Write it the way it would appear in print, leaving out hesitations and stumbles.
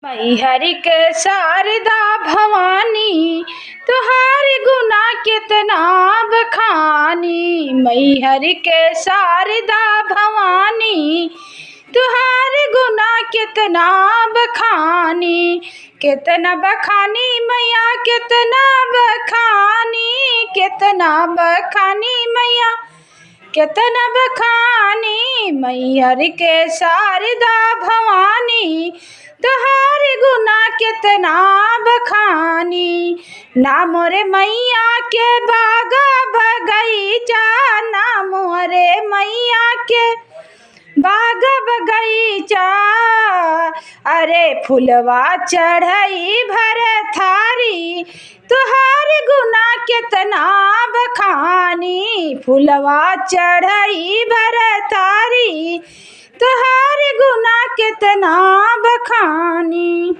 मैहर के शारदा भवानी तुहार गुना कितना बखानी। मैहर के शारदा भवानी तुहार गुना कितना बखानी। कितना बखानी मैया कितना बखानी। कितना बखानी मैया कितना बखानी। मैहर के शारदा भवानी तुहार गुना कितना बखानी। नाम रे मैया के बागा बगीचा नाम रे मैया के बागा बगीचा। अरे फुलवा चढ़ई भर थारी तुहार गुना कितना बखानी। फुलवा चढ़ई भर थारी तुहार गुना कितना बखानी।